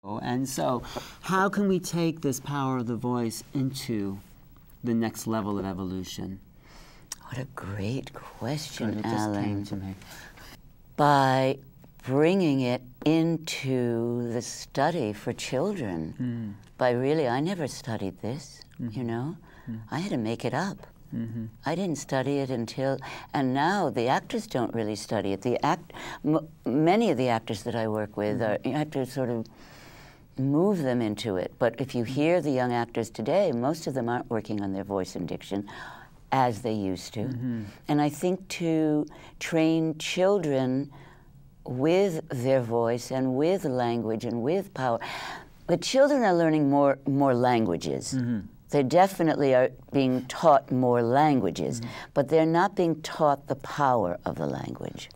And so, how can we take this power of the voice into the next level of evolution? What a great question, It Alan. just came to me. By bringing it into the study for children. I never studied this, you know. I had to make it up. I didn't study it until, and now the actors don't really study it. Many of the actors that I work with, you have to sort of move them into it. But if you hear the young actors today, most of them aren't working on their voice and diction as they used to. And I think to train children with their voice and with language and with power, the children are learning more languages. They definitely are being taught more languages, but they're not being taught the power of the language.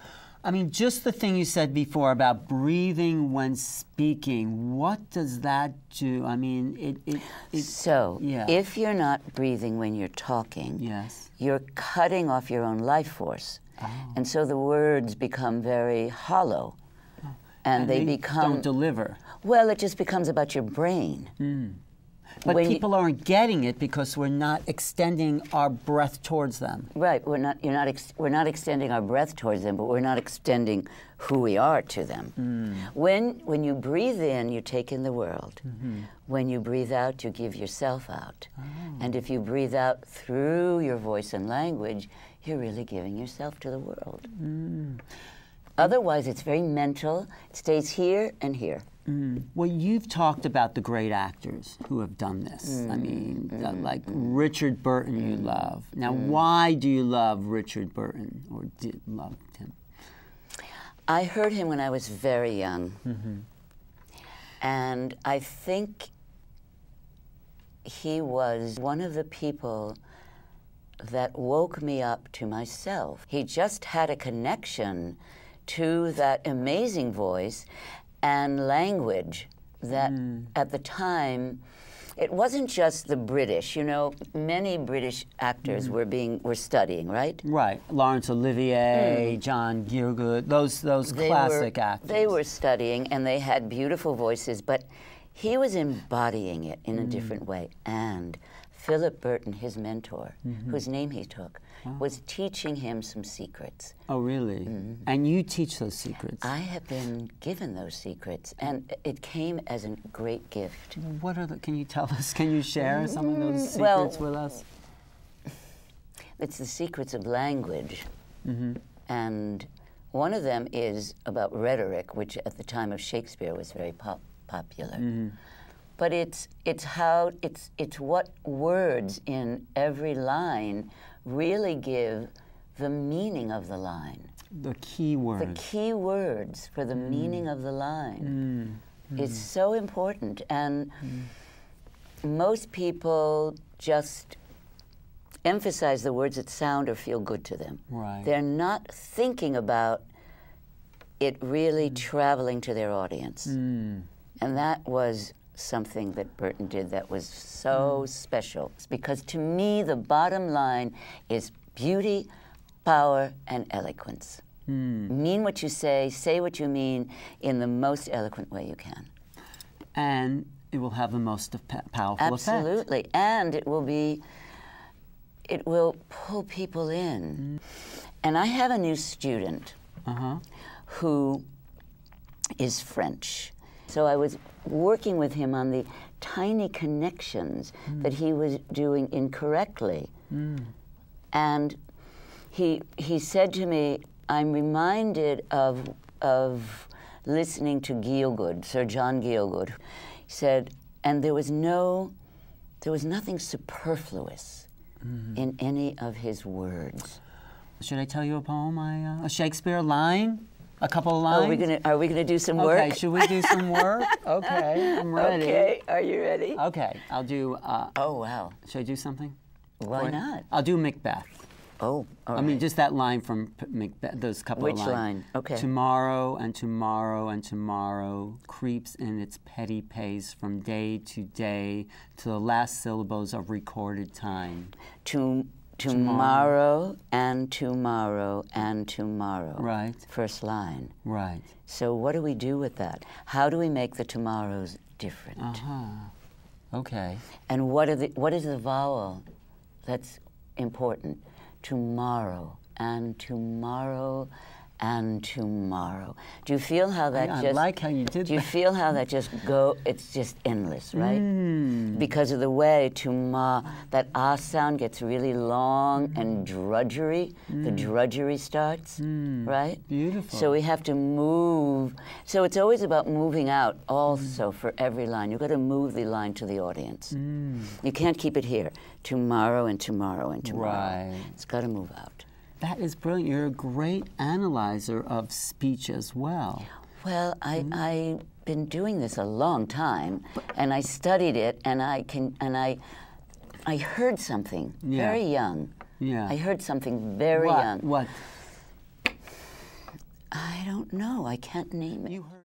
I mean, just the thing you said before about breathing when speaking, what does that do? I mean, if you're not breathing when you're talking, you're cutting off your own life force. And so the words become very hollow. And they don't deliver. Well, it just becomes about your brain. But people aren't getting it because we're not extending our breath towards them. Right. We're not extending our breath towards them, but we're not extending who we are to them. When you breathe in, you take in the world. When you breathe out, you give yourself out. And if you breathe out through your voice and language, you're really giving yourself to the world. Otherwise, it's very mental. It stays here and here. Well, you've talked about the great actors who have done this. I mean, like Richard Burton you love. Now, why do you love Richard Burton, or did love him? I heard him when I was very young. And I think he was one of the people that woke me up to myself. He just had a connection to that amazing voice and language that at the time, it wasn't just the British. You know, many British actors were studying, right? Right. Laurence Olivier, John Gielgud, those classic actors. They were studying, and they had beautiful voices, but he was embodying it in a different way. And Philip Burton, his mentor, whose name he took, was teaching him some secrets. Oh, really? And you teach those secrets? I have been given those secrets, and it came as a great gift. What are can you tell us, can you share some of those secrets with us? It's the secrets of language. And one of them is about rhetoric, which at the time of Shakespeare was very popular. But it's what words in every line really give the meaning of the line. The key words. The key words for the meaning of the line. It's so important. And most people just emphasize the words that sound or feel good to them. Right. They're not thinking about it really traveling to their audience. And that was something that Burton did that was so special. Because to me, the bottom line is beauty, power, and eloquence. Mean what you say what you mean in the most eloquent way you can. And it will have the most powerful effect. Absolutely. And it will pull people in. And I have a new student who is French. So I was working with him on the tiny connections that he was doing incorrectly. And he said to me, I'm reminded of listening to Gielgud, Sir John Gielgud. He said, and there was nothing superfluous in any of his words. Should I tell you a poem, a Shakespeare line? A couple of lines? Are we gonna do some work? Okay, should we do some work? Okay, I'm ready. Okay, are you ready? Okay, I'll do... oh, wow. Should I do something? Why not? I'll do Macbeth. Oh, all right. I mean, just that line from Macbeth, those couple of lines. Which line? Okay. Tomorrow and tomorrow and tomorrow creeps in its petty pace from day to day to the last syllables of recorded time. tomorrow and tomorrow and tomorrow. Right. First line. Right. So what do we do with that? How do we make the tomorrows different? Okay. And what is the vowel that's important? Tomorrow and tomorrow and tomorrow. Do you feel how that I like how you did that. Do you feel how that it's just endless, right? Because of the way that ah sound gets really long and drudgery. The drudgery starts, right? Beautiful. So we have to move. So it's always about moving out also for every line. You've got to move the line to the audience. You can't keep it here. Tomorrow and tomorrow and tomorrow. Right. It's got to move out. That is brilliant. You're a great analyzer of speech as well. Well, I've been doing this a long time, and I studied it, and I heard something very young. Yeah. I heard something very young. What? I don't know. I can't name it. You heard